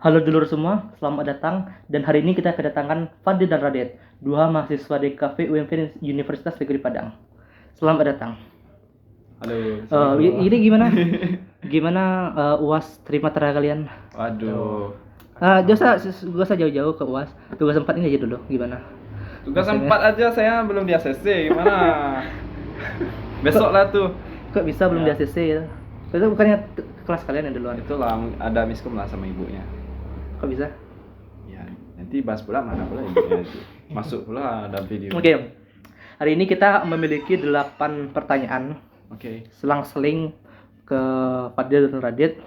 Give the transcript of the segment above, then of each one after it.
Halo dulur semua, selamat datang. Dan hari ini kita kedatangan Fadil dan Radet, dua mahasiswa DKV UMV Universitas Negeri Padang. Selamat datang. Halo. Ini gimana? Gimana UAS terima tenaga kalian? Waduh. Gak usah jauh-jauh ke UAS. Tugas 4 ini aja dulu, gimana? Tugas Maksudnya? 4 aja saya belum di ACC, gimana? Besok lah tuh. Kok bisa belum di Ya. ACC ya? Itu bukannya kelas kalian yang duluan? Itulah ada miskom lah sama ibunya. Kok bisa? Ya, nanti bahas pula mana pula ibunya nanti. Masuk pula ada video. Oke. Hari ini kita memiliki 8 pertanyaan. Oke. Selang-seling ke Fadil dan Radit.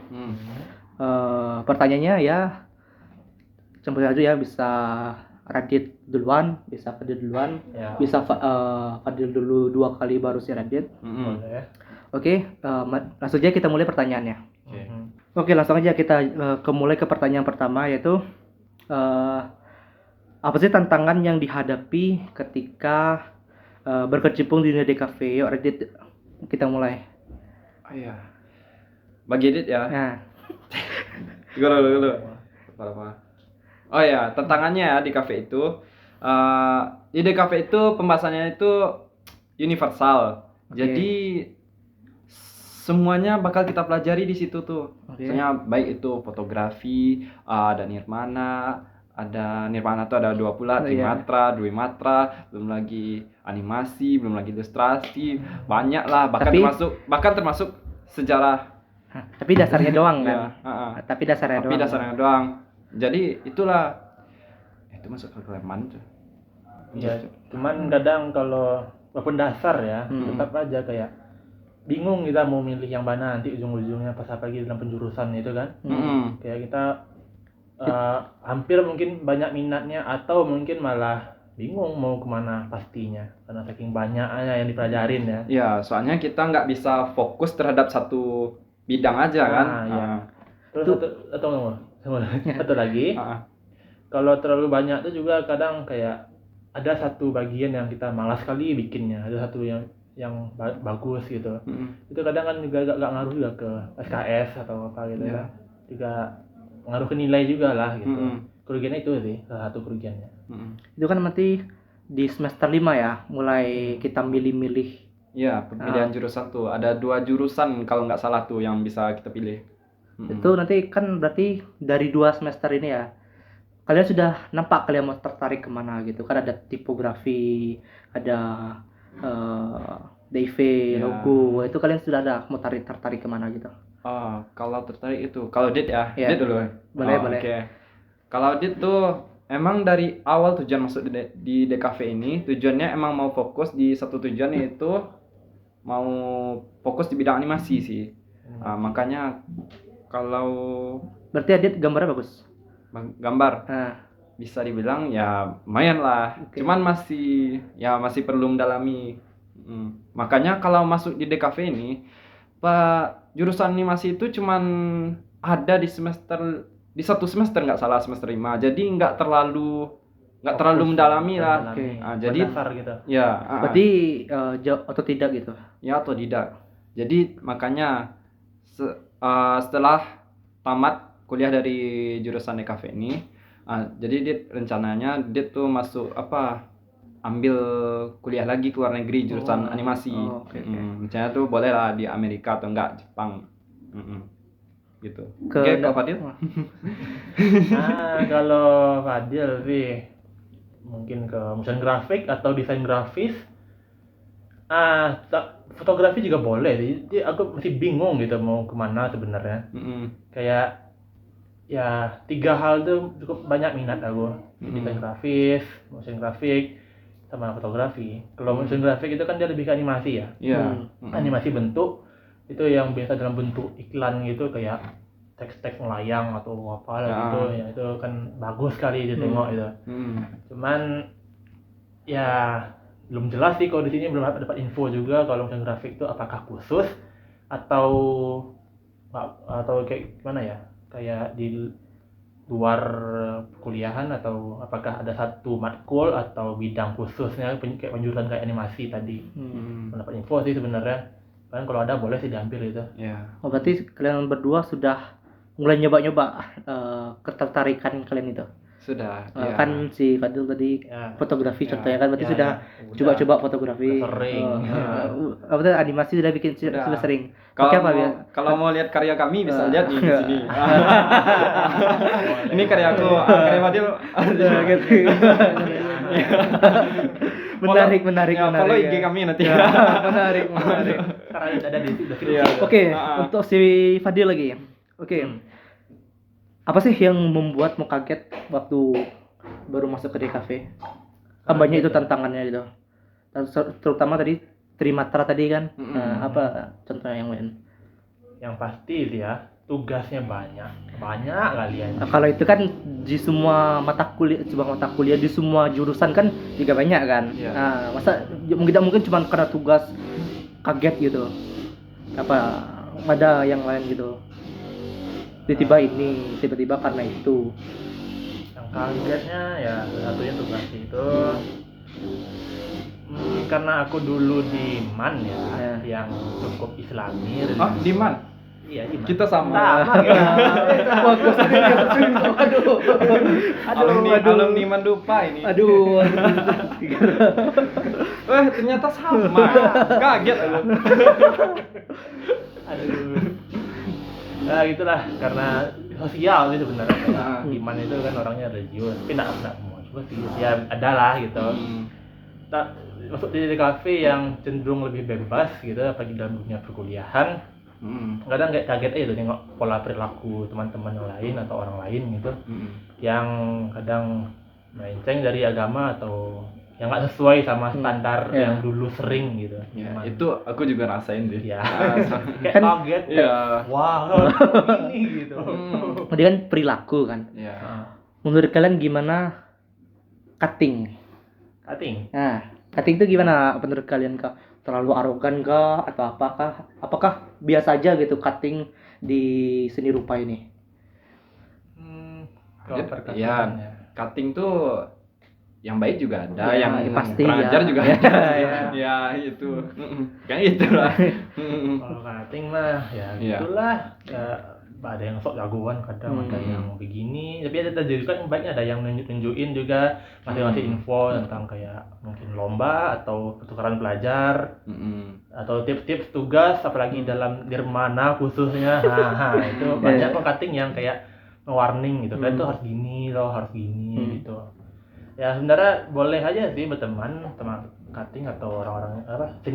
Pertanyaannya ya campur aja ya, bisa Radit duluan, bisa Fadil duluan, Ya. bisa Fadil dulu 2 kali baru si Radit. Boleh. Oke, langsung aja kita mulai pertanyaannya. Oke. Oke, langsung aja kita mulai ke pertanyaan pertama, yaitu apa sih tantangan yang dihadapi ketika berkecimpung di dunia DKV? Yuk Radit, kita mulai. Oh iya. Bagi edit ya. Nah, Dulu. Apa? Oh ya, tantangannya ya di kafe itu. Di DKV itu pembahasannya itu universal. Oke. Jadi semuanya bakal kita pelajari di situ tuh. Oke. Misalnya baik itu fotografi, ada nirmana tuh ada 2 pula, Oh, iya. trimatra, dwimatra, belum lagi animasi, belum lagi ilustrasi, banyak lah. Bahkan termasuk sejarah. tapi dasarnya doang kan? Ya, Tapi dasarnya tapi doang. dasarnya doang. Jadi itulah itu masuk ke keleman tuh. Ya, cuman kadang kalau walaupun dasar ya, tetap aja kayak bingung kita mau milih yang mana nanti ujung-ujungnya pas apalagi dalam penjurusan itu kan. Kayak kita hampir mungkin banyak minatnya atau mungkin malah bingung mau kemana pastinya karena saking banyaknya yang dipelajarin ya. Ya, soalnya kita nggak bisa fokus terhadap satu bidang aja kan. Iya. Terus satu lagi, kalau terlalu banyak tuh juga kadang kayak ada satu bagian yang kita malas sekali bikinnya, ada satu yang bagus gitu. Itu kadang kan juga gak ngaruh juga ke SKS atau apa gitu ya. Juga ngaruh ke nilai juga lah gitu. Kerugiannya itu sih, salah satu kerugiannya. Itu kan nanti di semester 5 ya, mulai kita milih-milih. Iya, pemilihan jurusan tuh ada 2 jurusan kalau nggak salah tuh yang bisa kita pilih. Itu nanti kan berarti dari 2 semester ini ya, kalian sudah nampak kalian mau tertarik kemana gitu kan? Ada tipografi, ada DIV, logo, itu kalian sudah ada mau tertarik kemana gitu? Kalau tertarik itu, kalau Dit ya, Iya. Dit dulu. Boleh. Oke. Kalau Dit tuh emang dari awal tujuan masuk di DKV ini tujuannya emang mau fokus di satu tujuan, yaitu mau fokus di bidang animasi sih. Makanya kalau Berarti Adit gambarnya bagus. gambar Nah, bisa dibilang ya lumayan lah. Oke. Cuman masih perlu mendalami. Makanya kalau masuk di DKV ini, jurusan animasi itu cuman ada di satu semester nggak salah, semester 5. Jadi nggak terlalu mendalami lah. Oke. Jadi dasar gitu. ya, berarti jauh atau tidak gitu? ya atau tidak. Jadi makanya setelah tamat kuliah dari jurusan DKV ini, jadi rencananya dia tuh masuk ambil kuliah lagi ke luar negeri jurusan animasi. Oke. Misalnya tuh boleh lah di Amerika atau enggak Jepang. Gitu. Ke Oke, Kak Fadil? Kalau Fadil sih mungkin ke motion grafik atau desain grafis. Fotografi juga boleh sih. Jadi aku masih bingung gitu mau kemana sebenarnya. Kayak ya 3 hal tuh cukup banyak minat aku. Desain grafis, motion grafik, sama fotografi. Kalau motion grafik itu kan dia lebih ke animasi ya. Iya. Animasi bentuk itu yang biasa dalam bentuk iklan gitu, kayak teks-teks melayang atau apa gitu ya, itu kan bagus sekali ditengok itu. Cuman ya belum jelas sih, kalau di sini belum dapat info juga kalau motion grafik itu apakah khusus atau kayak gimana ya, kayak di luar kuliahan, atau apakah ada satu matkul atau bidang khususnya kayak penjurusan kayak animasi tadi. Mendapat info sih sebenarnya, kan kalau ada boleh sih diambil itu. Ya. Berarti kalian berdua sudah mulai nyoba-nyoba ketertarikan kalian itu? Sudah. Ya. Kan si Fadil tadi Ya. fotografi Ya. contohnya kan berarti Ya, sudah udah. coba-coba fotografi. Udah sering. Apa tuh animasi sudah bikin Sudah. sudah sering. Kalau Pakai apa mau, ya? kalau mau lihat karya kami bisa lihat nih di enggak. sini. Ini karya aku, karya Fadil. Gitu. menarik. Ya, follow IG kami nanti. Ya, menarik. Karena ada di deskripsi. Iya. Oke, Ah. untuk si Fadil lagi. Oke. Apa sih yang membuatmu kaget waktu baru masuk ke DKV? Kan banyak itu tantangannya gitu. Terutama tadi Trimatra tadi kan. Nah, apa contohnya yang lain? Yang pasti itu ya, tugasnya banyak kalian. Nah, kalau itu kan di semua mata kuliah di semua jurusan kan juga banyak kan. Iya. Nah, masa tidak mungkin cuma karena tugas kaget gitu. Apa ada yang lain gitu? Tiba-tiba karena itu. Yang kagetnya ya satunya tugas itu karena aku dulu di MAN ya, yang cukup Islami. Oh, di mana? Iya, di MAN. Kita sama. Wah, gua aduh. Alumni Mandupa ini. Aduh. Ternyata sama. Kaget aku. Aduh. Nah, gitulah karena sosial sih sebenarnya. Ah. Iman itu kan orangnya religius, tapi enggak semua juga sih. Ya ada lah gitu. Masuk di kafe yang cenderung lebih bebas gitu, apalagi dalam dunia perkuliahan. Kadang kayak kaget aja tuh nengok pola perilaku teman-teman yang lain atau orang lain gitu, yang kadang melenceng dari agama atau yang nggak sesuai sama standar yang dulu sering gitu. Ya, itu aku juga rasain deh. Ya, kayak Kan- kaget. Iya. Wah, ini gitu. Dia kan perilaku kan. Ya. Menurut kalian gimana cutting? Cutting. Nah, cutting itu gimana menurut kalian, Kak? Terlalu arogan kah atau apakah? Apakah biasa aja gitu cutting di seni rupa ini? Kalau Ya, perkataan ya. cutting tuh yang baik juga ada, Ya, yang pasti kurang ya. ajar juga Ya, ada. ya. Ya, itu. Kayak itulah. Kalau cutting mah ya Iya. gitulah. Ya, ada yang sok jagoan kadang, ada yang begini, tapi ada juga yang baiknya, ada yang nunjukin juga, ngasih info tentang kayak mungkin lomba atau pertukaran pelajar atau tips-tips tugas, apalagi dalam Nirmana khususnya. Itu banyak kok cutting yang kayak warning gitu, kayak itu harus gini loh, harus gini gitu. Ya sebenarnya boleh aja sih berteman sama cutting atau orang-orang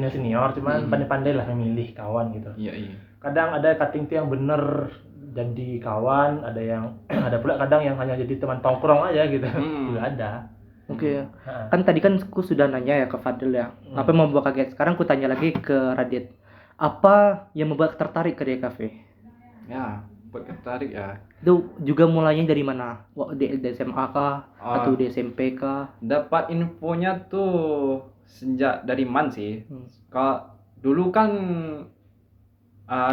senior, cuman pandai-pandai lah memilih kawan gitu. Iya. Kadang ada cutting tuh yang bener jadi kawan, ada yang ada pula kadang yang hanya jadi teman tongkrong aja gitu. Juga ada. Oke. Kan tadi kan aku sudah nanya ya ke Fadil ya. Apa yang membuat kaget? Sekarang aku tanya lagi ke Radit. Apa yang membuat tertarik ke DKV? Ya, buat tertarik ya. Itu juga mulainya dari mana? Di SMA kah? Atau di SMP kah? Dapat infonya tuh sejak dari MAN sih. Kalau dulu kan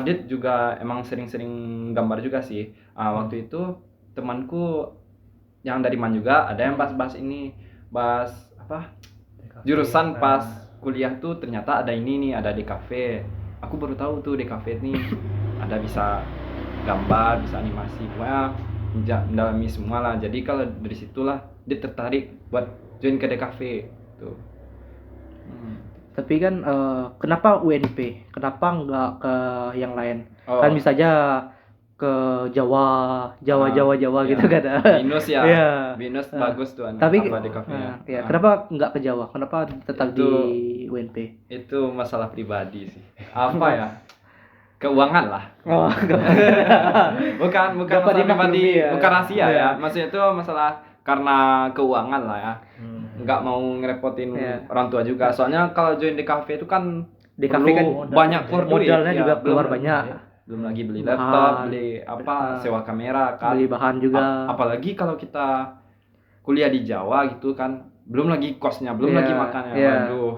Dit juga emang sering-sering gambar juga sih. Waktu itu temanku yang dari MAN juga ada yang bahas ini, bahas apa? Jurusan pas kuliah tuh ternyata ada ini nih, ada DKV. Aku baru tahu tuh DKV nih ada bisa gambar, bisa animasi, pokoknya mendalami semua lah. Jadi kalau dari situlah dia tertarik buat join ke DKV tuh. Tapi kan kenapa UNP? Kenapa nggak ke yang lain? Oh. Kan bisa aja ke Jawa gitu kan. Binus ya. Iya. Binus bagus tuh Tapi apa DKV ya. ya, kenapa nggak ke Jawa? Kenapa tetap di UNP? Itu masalah pribadi sih. Apa ya? Keuangan lah. Oh, bukan Dapat masalah pribadi, dimaklumi ya. bukan rahasia Iya. ya. Maksudnya itu masalah karena keuangan lah ya. Nggak mau ngerepotin orang tua juga. Soalnya kalau join di kafe itu kan DKV perlu kan banyak keluar duit. modalnya Ya, juga keluar belum- banyak. Belum lagi beli laptop, Bahan. beli sewa kamera kan. Beli bahan juga. Apalagi kalau kita kuliah di Jawa gitu kan, belum lagi kosnya, belum Iya, lagi makannya. iya. Waduh.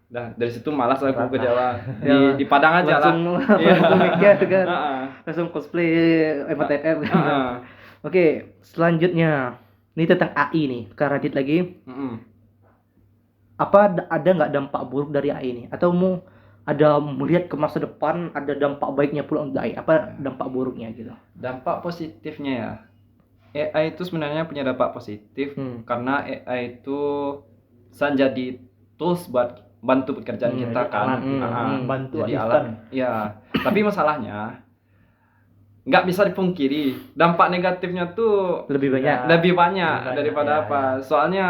Dah dari situ malas aku ke Berat Jawa. Ya. Di Padang aja lah. Langsung mikir kan. Heeh. Langsung cosplay MTF. Heeh. Oke, selanjutnya ini tentang AI nih, ke Radit lagi. Heeh. Apa ada nggak dampak buruk dari AI ini? Atau ada melihat ke masa depan, ada dampak baiknya pula untuk AI, apa dampak buruknya gitu. Dampak positifnya ya, AI itu sebenarnya punya dampak positif karena AI itu bisa jadi tools buat bantu pekerjaan kita kan. Bantu jadi asisten. alat. Ya, tapi masalahnya nggak bisa dipungkiri dampak negatifnya tuh Lebih banyak. lebih banyak daripada ya, apa. Soalnya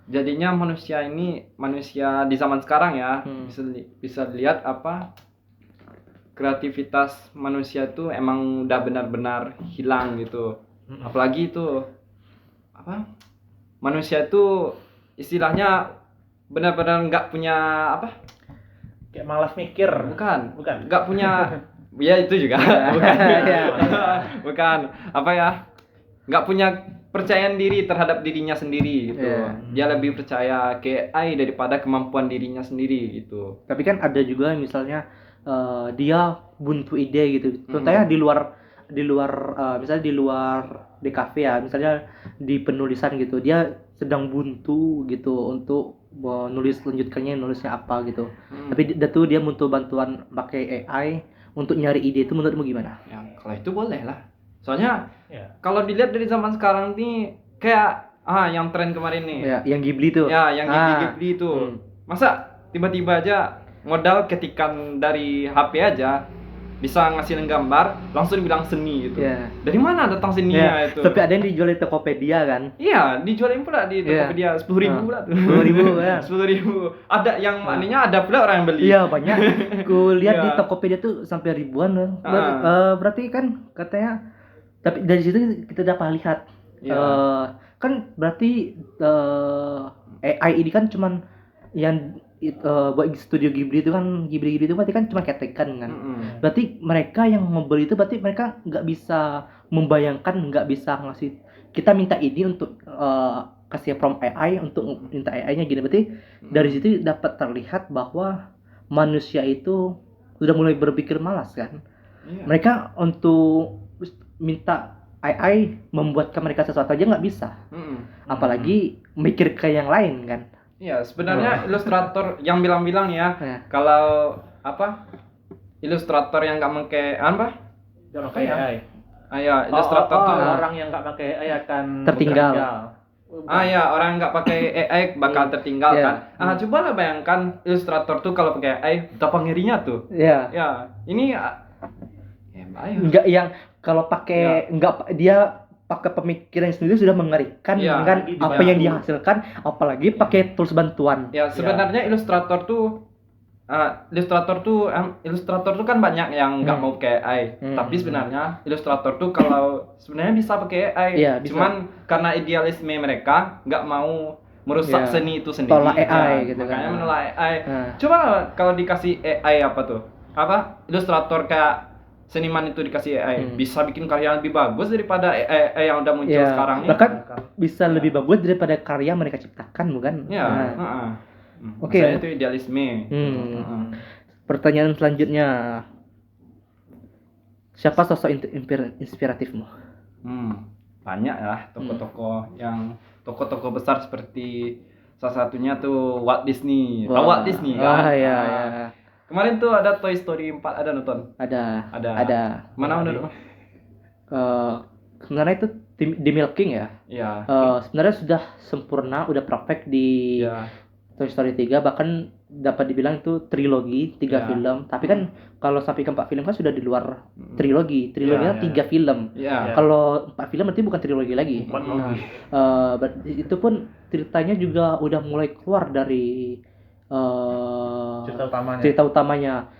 jadinya manusia di zaman sekarang ya bisa dilihat apa kreativitas manusia tuh emang udah benar-benar hilang gitu. Apalagi itu apa manusia itu istilahnya benar-benar nggak punya apa Kayak malas mikir. bukan Bukan. nggak punya ya itu juga bukan bukan apa ya nggak punya percayaan diri terhadap dirinya sendiri gitu. Dia lebih percaya ke AI daripada kemampuan dirinya sendiri gitu. Tapi kan ada juga misalnya dia buntu ide gitu. Contohnya di luar misalnya di luar DKV ya, misalnya di penulisan gitu, dia sedang buntu gitu untuk menulis lanjutkannya nulisnya apa gitu. Tapi dia butuh bantuan pakai AI untuk nyari ide, itu menurutmu gimana? Ya kalau itu boleh lah. Soalnya kalau dilihat dari zaman sekarang nih kayak yang tren kemarin nih. Ya, yang Ghibli tuh. Ya, yang Ghibli itu. Masa tiba-tiba aja modal ketikan dari HP aja bisa ngasilin gambar langsung dibilang seni gitu. Dari mana datang seninya itu? Tapi ada yang dijual di Tokopedia kan? Iya, dijualin pula di Tokopedia 10.000 pula tuh. 10.000 ya. 10.000. Ada yang anehnya ada pula orang yang beli. Iya, banyak. Ku lihat di Tokopedia tuh sampai ribuan. Berarti kan katanya, tapi dari situ kita dapat lihat kan berarti AI ini kan cuman yang buat studio Ghibli itu kan Ghibli itu berarti kan cuma ketekan kan. Berarti mereka yang membeli itu berarti mereka nggak bisa membayangkan, nggak bisa ngasih kita minta ini untuk kasih prompt AI untuk minta AI-nya gini. Berarti dari situ dapat terlihat bahwa manusia itu sudah mulai berpikir malas kan. Mereka untuk minta AI membuatkan mereka sesuatu aja nggak bisa. Apalagi mikir ke yang lain kan. Iya, sebenarnya ilustrator yang bilang-bilang ya, kalau apa ilustrator yang nggak pakai apa? Jangan pakai AI. Ya, ilustrator tuh orang yang nggak pakai AI akan tertinggal. Ya, orang nggak pakai AI bakal tertinggal kan. Coba lah bayangkan ilustrator tuh kalau pakai AI, betapa ngerinya tuh. Ya, ini enggak yang kalau pakai enggak dia pakai pemikiran sendiri sudah mengerikan kan apa yang dihasilkan, apalagi pakai tools bantuan. Ya, sebenarnya ilustrator tuh kan banyak yang nggak mau pakai AI. Tapi sebenarnya ilustrator tuh kalau sebenarnya bisa pakai AI. Cuman karena idealisme mereka nggak mau merusak seni itu sendiri. Tolak AI gitu makanya kan. menolak AI. Coba kalau dikasih AI apa tuh? Ilustrator kayak seniman itu dikasih AI bisa bikin karya lebih bagus daripada AI yang udah muncul sekarang ini. Bahkan bisa lebih bagus daripada karya mereka ciptakan, bukan? Oke. Itu idealisme. Pertanyaan selanjutnya, siapa sosok inspiratifmu? Banyak ya tokoh-tokoh besar seperti salah satunya tuh Walt Disney. Tahu Walt Disney kan? Iya. Kemarin tuh ada Toy Story 4 ada nonton? Ada. Mana menurutmu? Sebenarnya itu The Milking ya. Iya. Sebenarnya sudah sempurna, udah perfect di Toy Story 3, bahkan dapat dibilang itu trilogi 3 film. Tapi kan kalau sampai ke 4 film kan sudah di luar trilogi. Triloginya 3 film. Kalau 4 film berarti bukan trilogi lagi. Itu pun ceritanya juga udah mulai keluar dari cerita utamanya.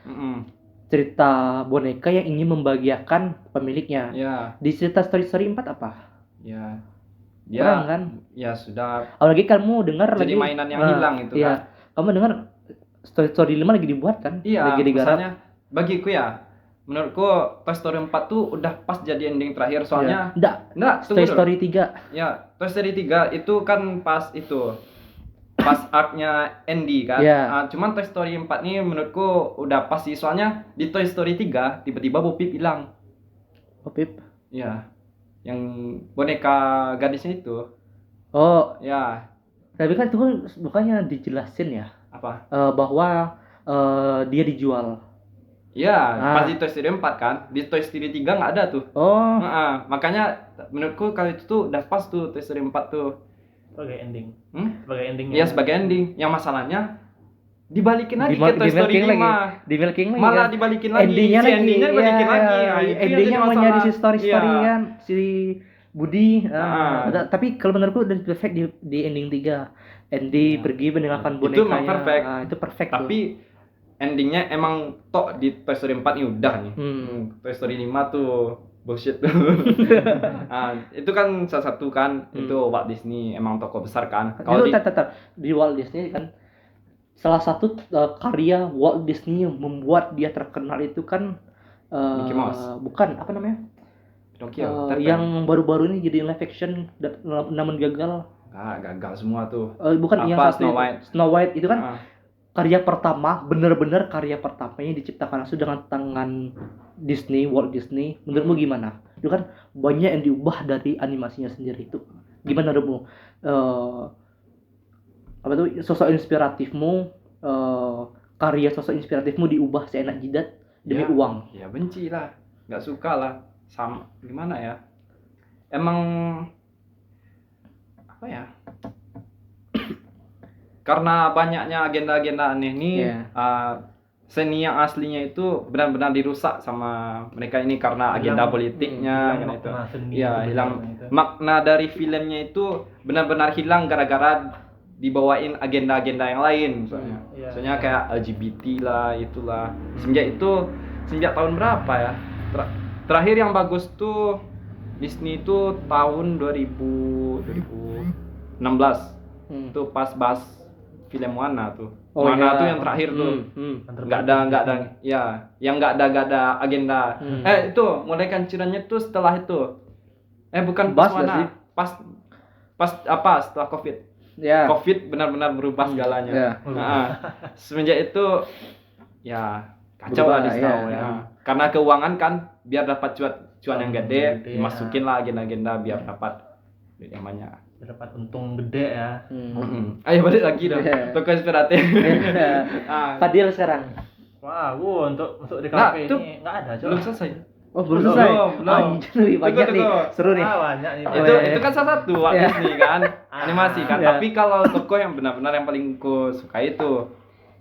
Cerita boneka yang ingin membahagiakan pemiliknya. Di cerita Toy Story 4 apa? Perang kan? Ya sudah. Apalagi kamu dengar jadi lagi mainan yang hilang itu kan. Kamu dengar Toy Story 5 lagi dibuat kan? Iya, lagi digarap. misalnya bagiku ya, menurutku Toy Story 4 tuh udah pas jadi ending terakhir soalnya. Enggak, Toy Story 3. Ya, Toy Story 3 itu kan pas arc-nya Andy kan. Cuman Toy Story 4 nih menurutku udah pas sih, soalnya di Toy Story 3 tiba-tiba Bo Peep hilang. Bo Peep? Iya. Yang boneka gadisnya itu. Oh. Ya. Tapi kan itu kan bukannya dijelasin ya. Apa? Bahwa dia dijual. Ya, Ah. pas di Toy Story 4 kan, di Toy Story 3 nggak ada tuh. Oh, Makanya menurutku kalau itu tuh udah pas tuh Toy Story 4 tuh. Sebagai ending. Hmm? Sebagai endingnya. Iya sebagai ending. Yang masalahnya dibalikin lagi ke Toy Story di-milking 5. lagi. Di-milking lagi. Malah kan? dibalikin lagi. Endingnya Si lagi. endingnya dibalikin lagi. Nah, itu yang Endingnya jadi mau nyari si masalah. story-story Iya. kan si Budi. Ah. Tapi kalau menurutku udah perfect di ending 3. Andy Iya. pergi meninggalkan Itu bonekanya. memang perfect. Itu perfect tuh. Tapi endingnya emang tok di Toy Story 4 ini udah nih. Toy Story 5 tuh bullshit tuh. Itu kan salah satu kan itu Walt Disney emang tokoh besar kan. Kalau Itu di di Walt Disney kan salah satu karya Walt Disney yang membuat dia terkenal itu kan Mickey Mouse. bukan apa namanya? Pinocchio, Yang baru-baru ini jadi live action namun gagal. gagal semua tuh. Bukan yang Apa, satu Snow White? Snow White itu kan Ah. karya pertama, bener-bener karya pertamanya diciptakan langsung dengan tangan Disney, Walt Disney. Menurutmu gimana? Itu kan banyak yang diubah dari animasinya sendiri itu. Gimana menurutmu? Apa tuh sosok inspiratifmu, karya sosok inspiratifmu diubah seenak jidat demi Ya, uang. Ya benci lah, nggak suka lah. Sama gimana ya? Emang apa ya? Karena banyaknya agenda-agenda aneh nih, Iya. seni yang aslinya itu benar-benar dirusak sama mereka ini karena agenda politiknya, hilang karena itu. makna seni Iya, itu hilang benar-benar itu. makna dari filmnya itu benar-benar hilang gara-gara dibawain agenda-agenda yang lain soalnya. Iya. Soalnya kayak LGBT lah, itulah. Sejak tahun berapa ya? Terakhir yang bagus tuh Disney itu tahun 2016. Itu pas bahas film Moana tuh. Moana iya. tuh yang terakhir tuh. Nggak ada ya, yang nggak ada agenda. Itu mulai kancurannya tuh setelah itu. Bukan pas Bas nggak Moana, sih? pas apa setelah Covid. Ya. Covid benar-benar berubah segalanya. Ya. Semenjak itu ya kacau Berubah, lah Disney ya, ya. ya. Karena keuangan kan biar dapat cuan yang gede, Gede, dimasukin lah agenda-agenda biar dapat duit yang banyak. Dapat untung gede ya. Ayo balik lagi dong. Iya. Toko inspiratif. Fadil sekarang. Wah, untuk masuk di Nah, kafe itu ini nggak ada, Cok. belum selesai. Oh, belum selesai. Belum. Anjir, lebih banyak nih. Tunggu. Seru nih. Banyak nih. Itu kan salah satu Walt Iya. Disney kan, animasi kan. Iya. Tapi kalau toko yang benar-benar yang paling ku suka itu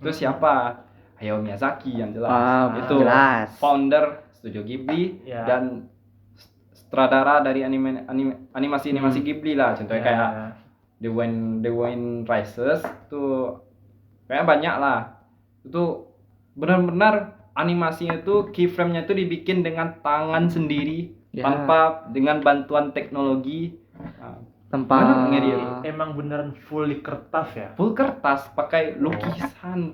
siapa? Hayao Miyazaki yang jelas. Itu jelas. founder Studio Ghibli Iya. dan sutradara dari animasi Ghibli lah. Contohnya kayak The Wind Rises tuh kayak banyak lah. Itu benar-benar animasinya itu keyframe-nya itu dibikin dengan tangan sendiri tanpa dengan bantuan teknologi. Tanpa Emang beneran full di kertas ya. Full kertas pakai lukisan.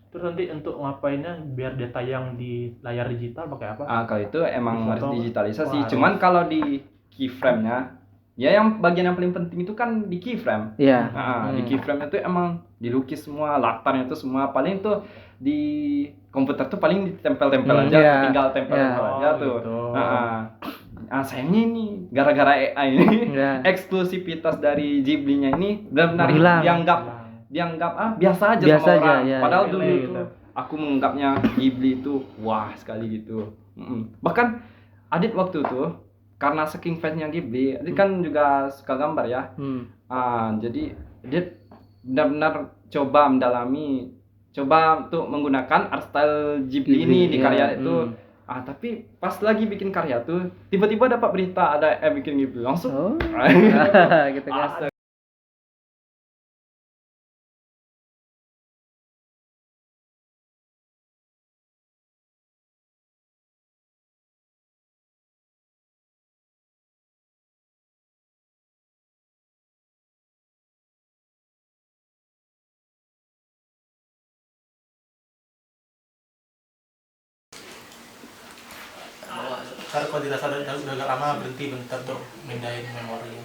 Terus nanti untuk ngapainnya biar dia tayang di layar digital pakai apa? Kalau itu emang harus Atau- digitalisasi. Wah, Cuman kalau di keyframe-nya ya yang bagian yang paling penting itu kan di keyframe. Iya. Di keyframe itu emang dilukis semua, latarnya itu semua paling tuh di komputer tuh paling ditempel-tempel aja, iya. tinggal tempel aja tuh. Gitu. Sayangnya ini gara-gara AI ini Iya. eksklusivitas dari Ghibli-nya ini benar-benar Hilang. dianggap biasa aja Biasa sama aja, orang. ya, Padahal ya. dulu Gitu. itu aku menganggapnya Ghibli itu wah sekali gitu. Bahkan Adit waktu itu karena saking fansnya Ghibli, Adit kan juga suka gambar ya. Jadi Adit benar-benar coba untuk menggunakan art style Ghibli ini di karya itu. Tapi pas lagi bikin karya tuh tiba-tiba dapat berita ada bikin Ghibli langsung. Gitu kan. Kalau tidak sadar udah agak lama berhenti bentar tuh mindahin memori.